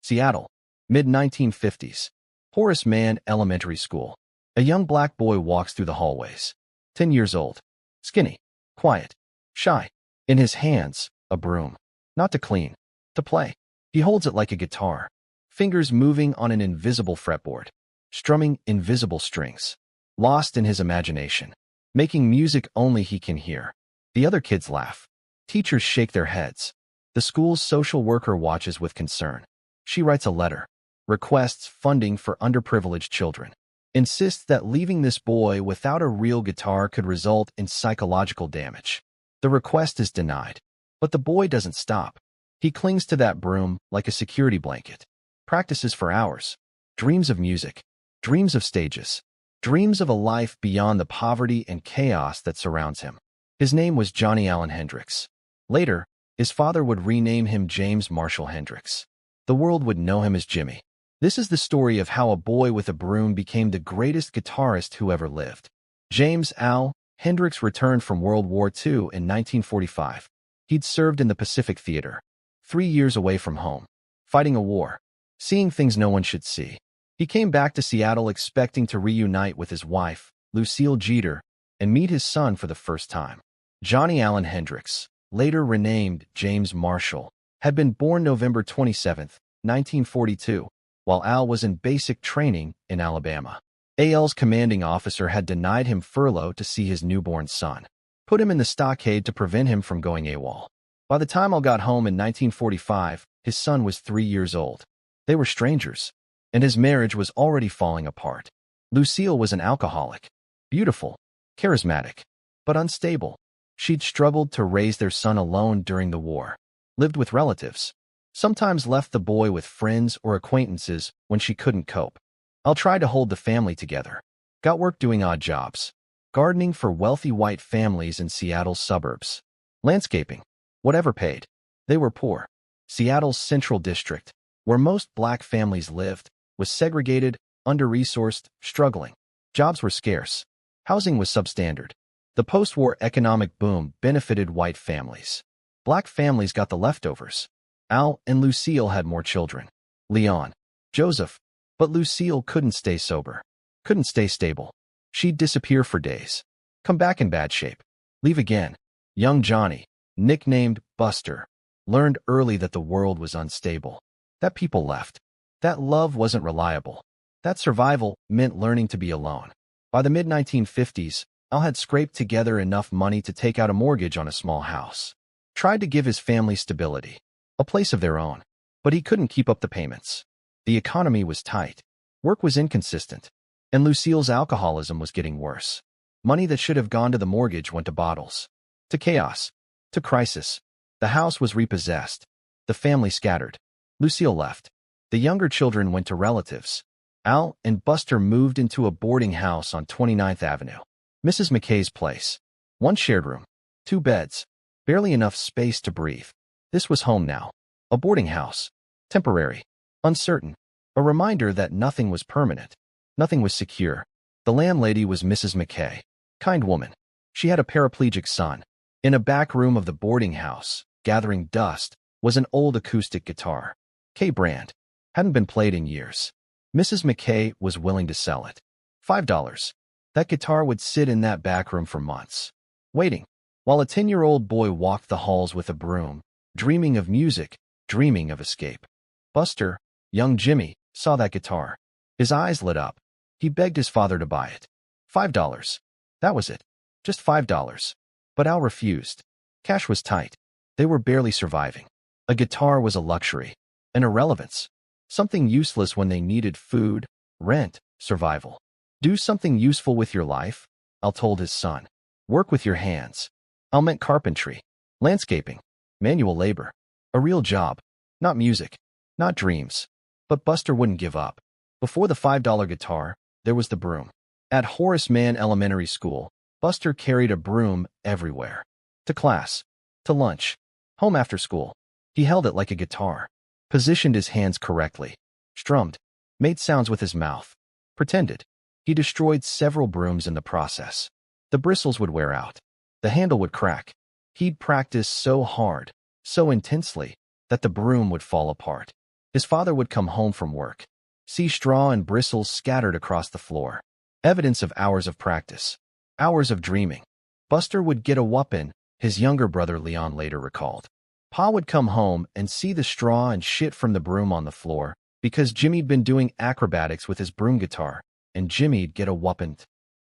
Seattle, mid-1950s. Horace Mann Elementary School. A young black boy walks through the hallways. 10 years old. Skinny. Quiet. Shy. In his hands, a broom. Not to clean. To play. He holds it like a guitar. Fingers moving on an invisible fretboard. Strumming invisible strings. Lost in his imagination. Making music only he can hear. The other kids laugh. Teachers shake their heads. The school's social worker watches with concern. She writes a letter. Requests funding for underprivileged children. Insists that leaving this boy without a real guitar could result in psychological damage. The request is denied. But the boy doesn't stop. He clings to that broom like a security blanket. Practices for hours. Dreams of music. Dreams of stages. Dreams of a life beyond the poverty and chaos that surrounds him. His name was Johnny Allen Hendrix. Later, his father would rename him James Marshall Hendrix. The world would know him as Jimmy. This is the story of how a boy with a broom became the greatest guitarist who ever lived. James Al Hendrix returned from World War II in 1945. He'd served in the Pacific Theater, 3 years away from home, fighting a war, seeing things no one should see. He came back to Seattle expecting to reunite with his wife, Lucille Jeter, and meet his son for the first time. Johnny Allen Hendrix, later renamed James Marshall, had been born November 27, 1942, while Al was in basic training in Alabama. AL's commanding officer had denied him furlough to see his newborn son, put him in the stockade to prevent him from going AWOL. By the time Al got home in 1945, his son was 3 years old. They were strangers, and his marriage was already falling apart. Lucille was an alcoholic, beautiful, charismatic, but unstable. She'd struggled to raise their son alone during the war, lived with relatives, sometimes left the boy with friends or acquaintances when she couldn't cope. Al tried to hold the family together, got work doing odd jobs, gardening for wealthy white families in Seattle's suburbs, landscaping, whatever paid. They were poor. Seattle's Central District, where most black families lived, was segregated, under-resourced, struggling. Jobs were scarce. Housing was substandard. The post-war economic boom benefited white families. Black families got the leftovers. Al and Lucille had more children. Leon, Joseph. But Lucille couldn't stay sober. Couldn't stay stable. She'd disappear for days. Come back in bad shape. Leave again. Young Johnny, nicknamed Buster, learned early that the world was unstable. That people left. That love wasn't reliable. That survival meant learning to be alone. By the mid-1950s, Al had scraped together enough money to take out a mortgage on a small house. Tried to give his family stability, a place of their own. But he couldn't keep up the payments. The economy was tight. Work was inconsistent. And Lucille's alcoholism was getting worse. Money that should have gone to the mortgage went to bottles. To chaos. To crisis. The house was repossessed. The family scattered. Lucille left. The younger children went to relatives. Al and Buster moved into a boarding house on 29th Avenue. Mrs. McKay's place. One shared room. 2 beds. Barely enough space to breathe. This was home now. A boarding house. Temporary. Uncertain. A reminder that nothing was permanent. Nothing was secure. The landlady was Mrs. McKay. Kind woman. She had a paraplegic son. In a back room of the boarding house, gathering dust, was an old acoustic guitar. K brand. Hadn't been played in years. Mrs. McKay was willing to sell it. $5. That guitar would sit in that back room for months, waiting, while a 10-year-old boy walked the halls with a broom, dreaming of music, dreaming of escape. Buster, young Jimmy, saw that guitar. His eyes lit up. He begged his father to buy it. $5. That was it. Just $5. But Al refused. Cash was tight. They were barely surviving. A guitar was a luxury, an irrelevance, something useless when they needed food, rent, survival. Do something useful with your life, Al told his son. Work with your hands. Al meant carpentry, landscaping, manual labor, a real job, not music, not dreams. But Buster wouldn't give up. Before the $5 guitar, there was the broom. At Horace Mann Elementary School, Buster carried a broom everywhere. To class, to lunch, home after school. He held it like a guitar, positioned his hands correctly, strummed, made sounds with his mouth, pretended. He destroyed several brooms in the process. The bristles would wear out. The handle would crack. He'd practice so hard, so intensely, that the broom would fall apart. His father would come home from work, see straw and bristles scattered across the floor. Evidence of hours of practice. Hours of dreaming. Buster would get a whoopin', his younger brother Leon later recalled. Pa would come home and see the straw and shit from the broom on the floor because Jimmy'd been doing acrobatics with his broom guitar, and Jimmy'd get a whoopin'.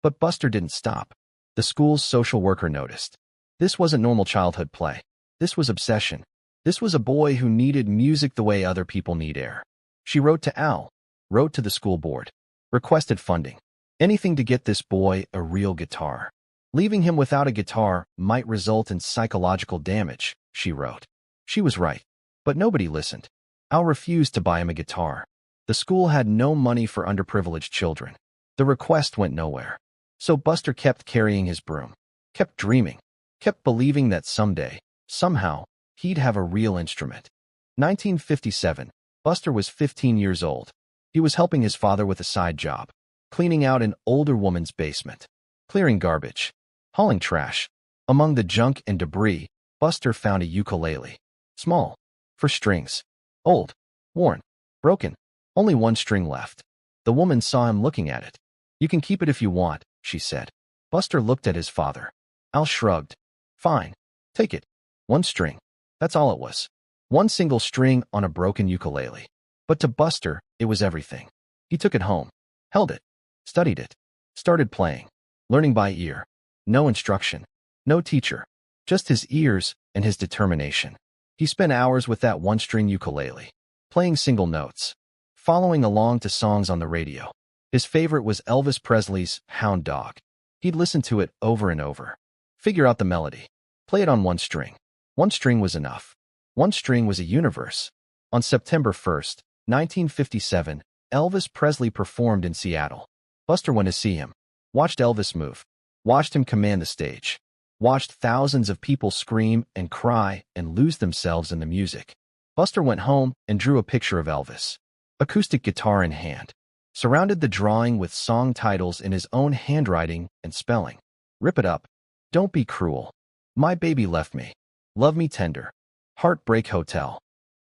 But Buster didn't stop. The school's social worker noticed. This wasn't normal childhood play. This was obsession. This was a boy who needed music the way other people need air. She wrote to Al, wrote to the school board, requested funding. Anything to get this boy a real guitar. Leaving him without a guitar might result in psychological damage, she wrote. She was right. But nobody listened. Al refused to buy him a guitar. The school had no money for underprivileged children. The request went nowhere. So Buster kept carrying his broom, kept dreaming, kept believing that someday, somehow, he'd have a real instrument. 1957, Buster was 15 years old. He was helping his father with a side job, cleaning out an older woman's basement, clearing garbage, hauling trash. Among the junk and debris, Buster found a ukulele. Small, for strings, old, worn, broken, only one string left. The woman saw him looking at it. "You can keep it if you want," she said. Buster looked at his father. Al shrugged. "Fine. Take it. One string." That's all it was. One single string on a broken ukulele. But to Buster, it was everything. He took it home, held it, studied it, started playing, learning by ear. No instruction, no teacher, just his ears and his determination. He spent hours with that one-string ukulele, playing single notes, following along to songs on the radio. His favorite was Elvis Presley's Hound Dog. He'd listen to it over and over, figure out the melody, play it on one string. One string was enough. One string was a universe. On September 1st, 1957, Elvis Presley performed in Seattle. Buster went to see him, watched Elvis move, watched him command the stage, watched thousands of people scream and cry and lose themselves in the music. Buster went home and drew a picture of Elvis, acoustic guitar in hand, surrounded the drawing with song titles in his own handwriting and spelling. "Rip It Up," "Don't Be Cruel," "My Baby Left Me," "Love Me Tender," "Heartbreak Hotel,"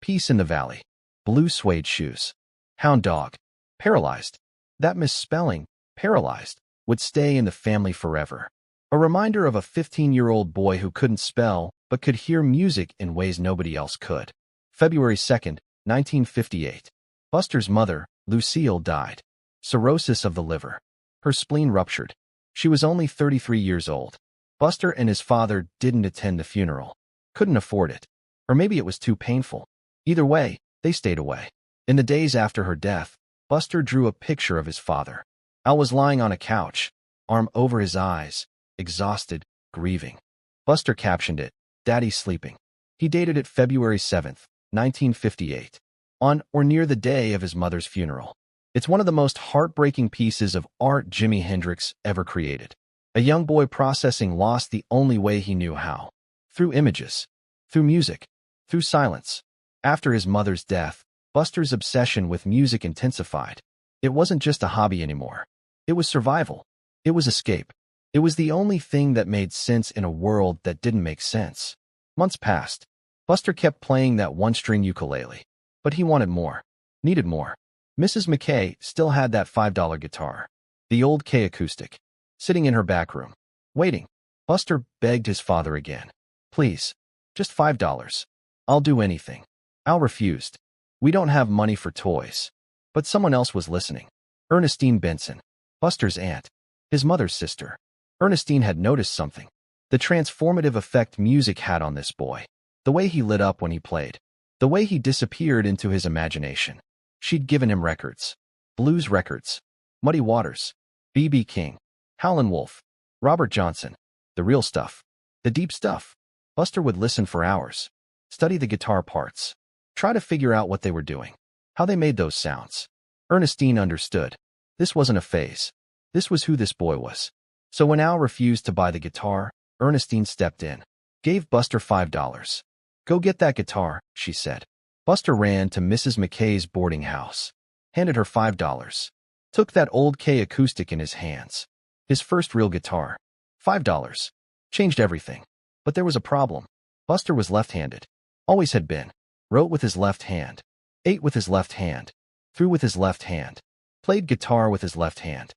"Peace in the Valley," "Blue Suede Shoes," "Hound Dog," "Paralyzed." That misspelling, "paralyzed," would stay in the family forever. A reminder of a 15-year-old boy who couldn't spell but could hear music in ways nobody else could. February 2nd, 1958. Buster's mother, Lucille, died. Cirrhosis of the liver. Her spleen ruptured. She was only 33 years old. Buster and his father didn't attend the funeral. Couldn't afford it. Or maybe it was too painful. Either way, they stayed away. In the days after her death, Buster drew a picture of his father. Al was lying on a couch, arm over his eyes, exhausted, grieving. Buster captioned it, "Daddy's sleeping." He dated it February 7th, 1958, on or near the day of his mother's funeral. It's one of the most heartbreaking pieces of art Jimi Hendrix ever created. A young boy processing loss the only way he knew how. Through images, through music, through silence. After his mother's death, Buster's obsession with music intensified. It wasn't just a hobby anymore. It was survival. It was escape. It was the only thing that made sense in a world that didn't make sense. Months passed. Buster kept playing that one-string ukulele. But he wanted more. Needed more. Mrs. McKay still had that $5 guitar. The old K acoustic. Sitting in her back room. Waiting. Buster begged his father again. "Please. Just $5. I'll do anything." Al refused. "We don't have money for toys." But someone else was listening. Ernestine Benson. Buster's aunt. His mother's sister. Ernestine had noticed something. The transformative effect music had on this boy. The way he lit up when he played. The way he disappeared into his imagination. She'd given him records. Blues records. Muddy Waters. B.B. King. Howlin' Wolf. Robert Johnson. The real stuff. The deep stuff. Buster would listen for hours. Study the guitar parts. Try to figure out what they were doing. How they made those sounds. Ernestine understood. This wasn't a phase. This was who this boy was. So when Al refused to buy the guitar, Ernestine stepped in. Gave Buster $5. "Go get that guitar," she said. Buster ran to Mrs. McKay's boarding house. Handed her $5. Took that old K acoustic in his hands. His first real guitar. $5. Changed everything. But there was a problem. Buster was left-handed. Always had been. Wrote with his left hand. ate with his left hand, threw with his left hand, played guitar with his left hand.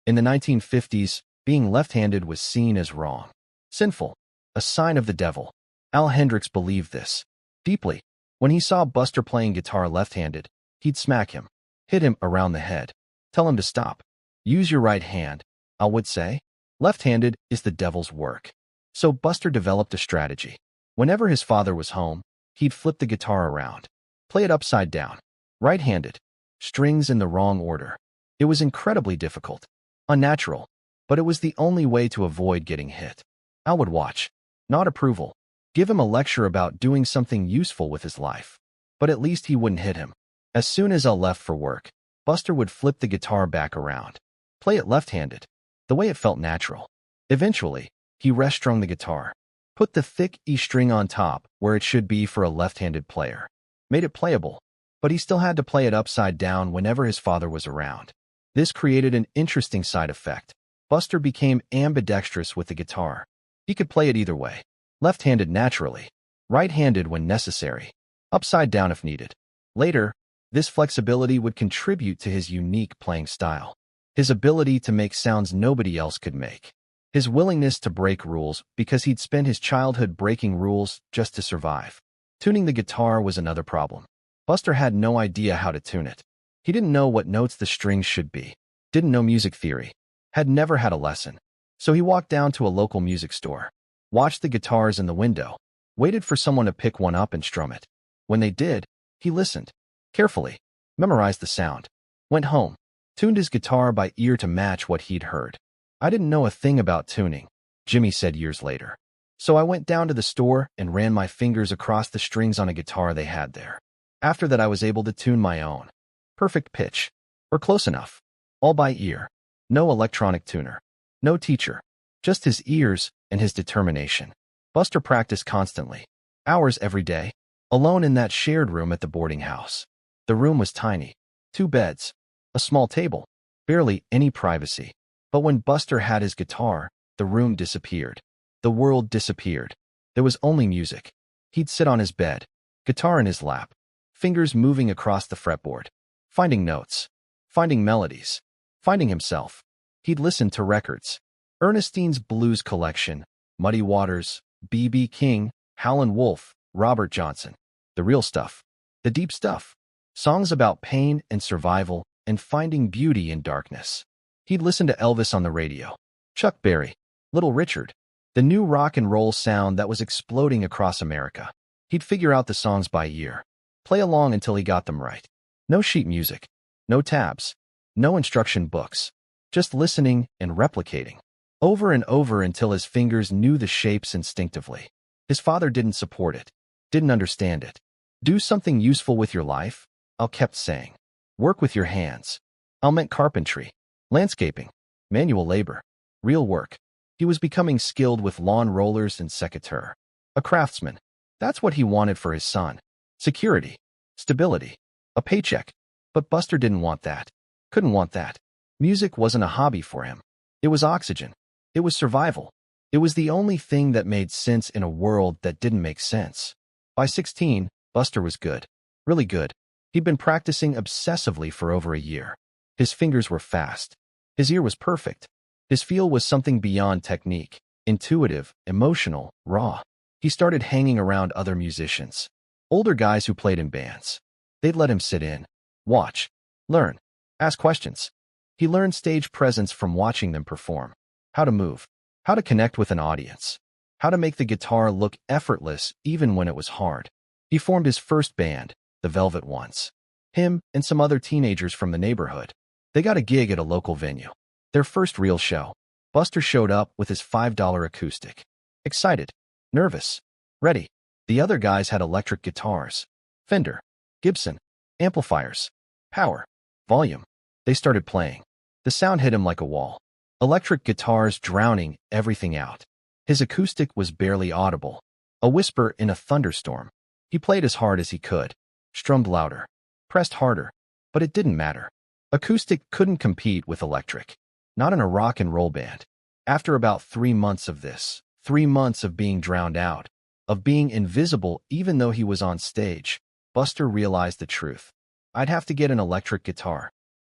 In the 1950s, being left-handed was seen as wrong, sinful, a sign of the devil. Al Hendrix believed this deeply. When he saw Buster playing guitar left-handed, he'd smack him, hit him around the head, tell him to stop. Use your right hand, Al would say. Left-handed is the devil's work. So Buster developed a strategy. Whenever his father was home, he'd flip the guitar around, play it upside down, right-handed, strings in the wrong order. It was incredibly difficult, unnatural, but it was the only way to avoid getting hit. Al would watch, not approval, give him a lecture about doing something useful with his life. But at least he wouldn't hit him. As soon as Al left for work, Buster would flip the guitar back around, play it left-handed, the way it felt natural. Eventually, he rest-strung the guitar, put the thick E string on top where it should be for a left-handed player, made it playable, but he still had to play it upside down whenever his father was around. This created an interesting side effect. Buster became ambidextrous with the guitar. He could play it either way, left-handed naturally, right-handed when necessary, upside down if needed. Later, this flexibility would contribute to his unique playing style, his ability to make sounds nobody else could make, his willingness to break rules because he'd spent his childhood breaking rules just to survive. Tuning the guitar was another problem. Buster had no idea how to tune it. He didn't know what notes the strings should be, didn't know music theory, had never had a lesson. So he walked down to a local music store, watched the guitars in the window, waited for someone to pick one up and strum it. When they did, he listened carefully, memorized the sound, went home, tuned his guitar by ear to match what he'd heard. I didn't know a thing about tuning, Jimmy said years later. So I went down to the store and ran my fingers across the strings on a guitar they had there. After that, I was able to tune my own. Perfect pitch, or close enough, all by ear. No electronic tuner, no teacher, just his ears and his determination. Buster practiced constantly, hours every day, alone in that shared room at the boarding house. The room was tiny, 2 beds, a small table, barely any privacy. But when Buster had his guitar, the room disappeared. The world disappeared. There was only music. He'd sit on his bed, guitar in his lap, fingers moving across the fretboard, finding notes, finding melodies, finding himself. He'd listen to records. Ernestine's Blues Collection, Muddy Waters, B.B. King, Howlin' Wolf, Robert Johnson. The real stuff. The deep stuff. Songs about pain and survival and finding beauty in darkness. He'd listen to Elvis on the radio, Chuck Berry, Little Richard, the new rock and roll sound that was exploding across America. He'd figure out the songs by ear, play along until he got them right. No sheet music, no tabs, no instruction books, just listening and replicating, over and over until his fingers knew the shapes instinctively. His father didn't support it, didn't understand it. Do something useful with your life, Al kept saying. Work with your hands. Al meant carpentry, landscaping, manual labor, real work. He was becoming skilled with lawn rollers and secateurs. A craftsman. That's what he wanted for his son. Security, stability, a paycheck. But Buster didn't want that. Couldn't want that. Music wasn't a hobby for him. It was oxygen. It was survival. It was the only thing that made sense in a world that didn't make sense. By 16, Buster was good. Really good. He'd been practicing obsessively for over a year. His fingers were fast. His ear was perfect. His feel was something beyond technique, intuitive, emotional, raw. He started hanging around other musicians, older guys who played in bands. They'd let him sit in, watch, learn, ask questions. He learned stage presence from watching them perform, how to move, how to connect with an audience, how to make the guitar look effortless even when it was hard. He formed his first band, the Velvet Ones. Him and some other teenagers from the neighborhood. They got a gig at a local venue. Their first real show. Buster showed up with his $5 acoustic. Excited, nervous, ready. The other guys had electric guitars. Fender, Gibson, amplifiers, power, volume. They started playing. The sound hit him like a wall. Electric guitars drowning everything out. His acoustic was barely audible. A whisper in a thunderstorm. He played as hard as he could. Strummed louder. Pressed harder. But it didn't matter. Acoustic couldn't compete with electric. Not in a rock and roll band. After about 3 months of this, 3 months of being drowned out, of being invisible even though he was on stage, Buster realized the truth. I'd have to get an electric guitar.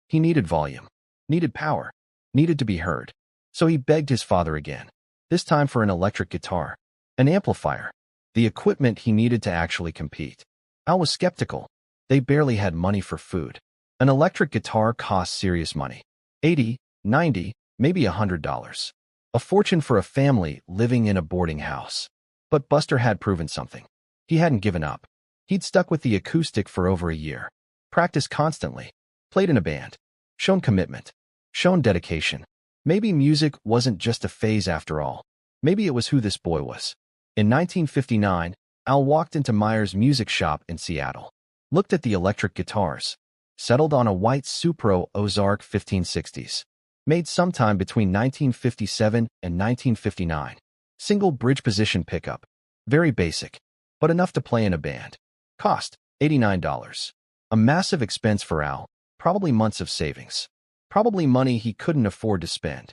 He needed volume, needed power, needed to be heard. So he begged his father again, this time for an electric guitar, an amplifier, the equipment he needed to actually compete. Al was skeptical. They barely had money for food. An electric guitar cost serious money. $80, $90, maybe $100. A fortune for a family living in a boarding house. But Buster had proven something. He hadn't given up. He'd stuck with the acoustic for over a year. Practiced constantly. Played in a band. Shown commitment. Shown dedication. Maybe music wasn't just a phase after all. Maybe it was who this boy was. In 1959, Al walked into Meyer's music shop in Seattle. Looked at the electric guitars. Settled on a white Supro Ozark 1560s. Made sometime between 1957 and 1959. Single bridge position pickup. Very basic, but enough to play in a band. Cost $89. A massive expense for Al, probably months of savings. Probably money he couldn't afford to spend.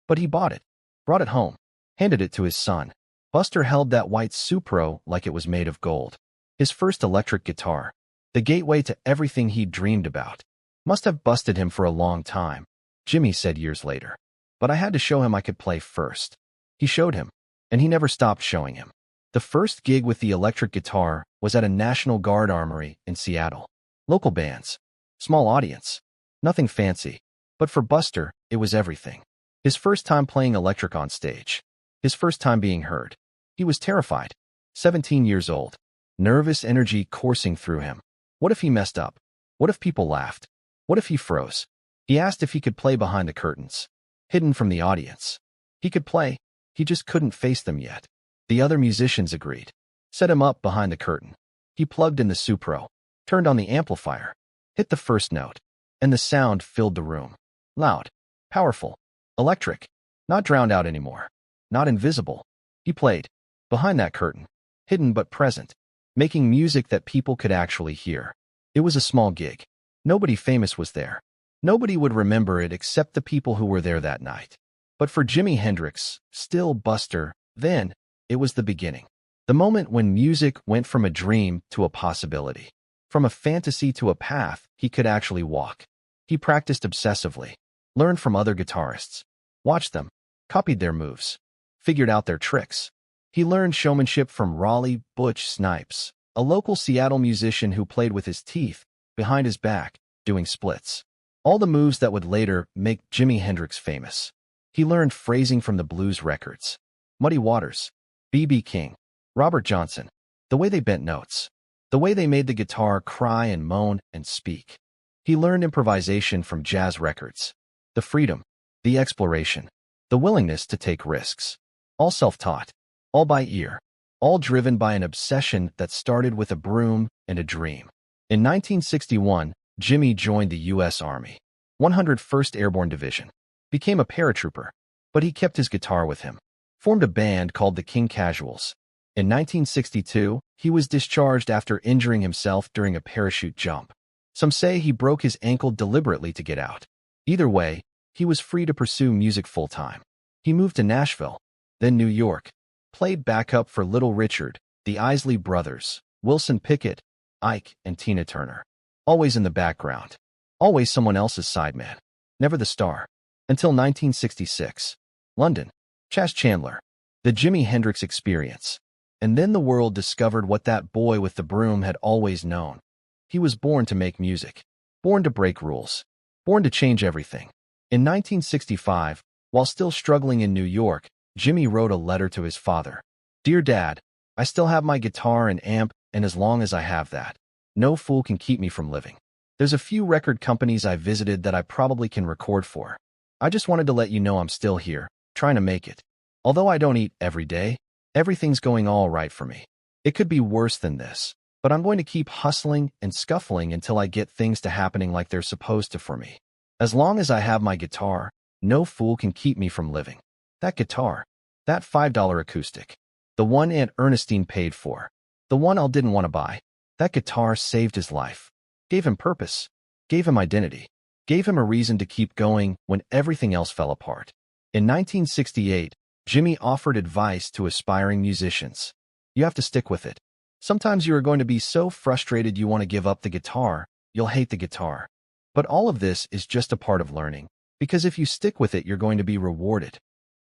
But he bought it, brought it home, handed it to his son. Buster held that white Supro like it was made of gold. His first electric guitar. The gateway to everything he'd dreamed about. Must have busted him for a long time, Jimmy said years later. But I had to show him I could play first. He showed him, and he never stopped showing him. The first gig with the electric guitar was at a National Guard armory in Seattle. Local bands. Small audience. Nothing fancy. But for Buster, it was everything. His first time playing electric on stage. His first time being heard. He was terrified. 17 years old. Nervous energy coursing through him. What if he messed up? What if people laughed? What if he froze? He asked if he could play behind the curtains, hidden from the audience. He could play, he just couldn't face them yet. The other musicians agreed. Set him up behind the curtain. He plugged in the Supro, turned on the amplifier, hit the first note, and the sound filled the room. Loud, powerful, electric, not drowned out anymore, not invisible. He played, behind that curtain, hidden but present, making music that people could actually hear. It was a small gig. Nobody famous was there. Nobody would remember it except the people who were there that night. But for Jimi Hendrix, still Buster, then, it was the beginning. The moment when music went from a dream to a possibility. From a fantasy to a path he could actually walk. He practiced obsessively, learned from other guitarists, watched them, copied their moves, figured out their tricks. He learned showmanship from Raleigh Butch Snipes, a local Seattle musician who played with his teeth, behind his back, doing splits. All the moves that would later make Jimi Hendrix famous. He learned phrasing from the blues records. Muddy Waters, B.B. King, Robert Johnson. The way they bent notes. The way they made the guitar cry and moan and speak. He learned improvisation from jazz records. The freedom, the exploration, the willingness to take risks. All self-taught. All by ear. All driven by an obsession that started with a broom and a dream. In 1961, Jimmy joined the U.S. Army, 101st Airborne Division. Became a paratrooper, but he kept his guitar with him. Formed a band called the King Casuals. In 1962, he was discharged after injuring himself during a parachute jump. Some say he broke his ankle deliberately to get out. Either way, he was free to pursue music full-time. He moved to Nashville, then New York. Played backup for Little Richard, the Isley Brothers, Wilson Pickett, Ike, and Tina Turner. Always in the background. Always someone else's sideman. Never the star. Until 1966. London. Chas Chandler. The Jimi Hendrix Experience. And then the world discovered what that boy with the broom had always known. He was born to make music. Born to break rules. Born to change everything. In 1965, while still struggling in New York, Jimmy wrote a letter to his father. Dear Dad, I still have my guitar and amp, and as long as I have that, no fool can keep me from living. There's a few record companies I visited that I probably can record for. I just wanted to let you know I'm still here, trying to make it. Although I don't eat every day, everything's going all right for me. It could be worse than this, but I'm going to keep hustling and scuffling until I get things to happening like they're supposed to for me. As long as I have my guitar, no fool can keep me from living. That guitar, that $5 acoustic, the one Aunt Ernestine paid for, the one Al didn't want to buy, that guitar saved his life, gave him purpose, gave him identity, gave him a reason to keep going when everything else fell apart. In 1968, Jimmy offered advice to aspiring musicians. You have to stick with it. Sometimes you are going to be so frustrated you want to give up the guitar, you'll hate the guitar. But all of this is just a part of learning, because if you stick with it, you're going to be rewarded.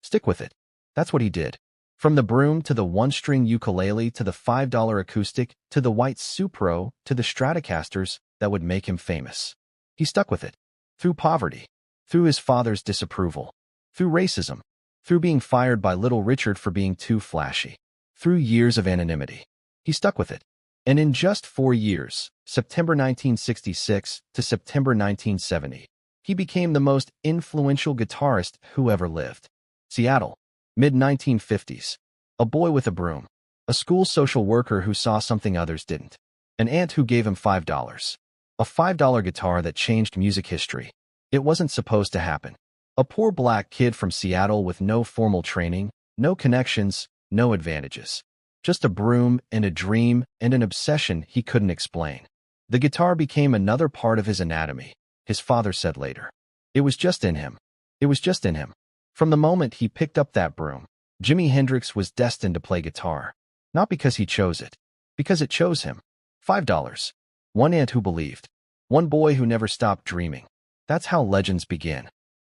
Stick with it. That's what he did. From the Broom to the one-string ukulele to the $5 acoustic to the white Supro to the Stratocasters that would make him famous. He stuck with it. Through poverty, through his father's disapproval, through racism, through being fired by Little Richard for being too flashy, through years of anonymity. He stuck with it. And in just 4 years, September 1966 to September 1970, he became the most influential guitarist who ever lived. Seattle, mid-1950s. A boy with a broom. A school social worker who saw something others didn't. An aunt who gave him $5. A $5 guitar that changed music history. It wasn't supposed to happen. A poor black kid from Seattle with no formal training, no connections, no advantages. Just a broom and a dream and an obsession he couldn't explain. The guitar became another part of his anatomy, his father said later. It was just in him. It was just in him. From the moment he picked up that broom, Jimi Hendrix was destined to play guitar. Not because he chose it, because it chose him. $5. One aunt who believed. One boy who never stopped dreaming. That's how legends begin.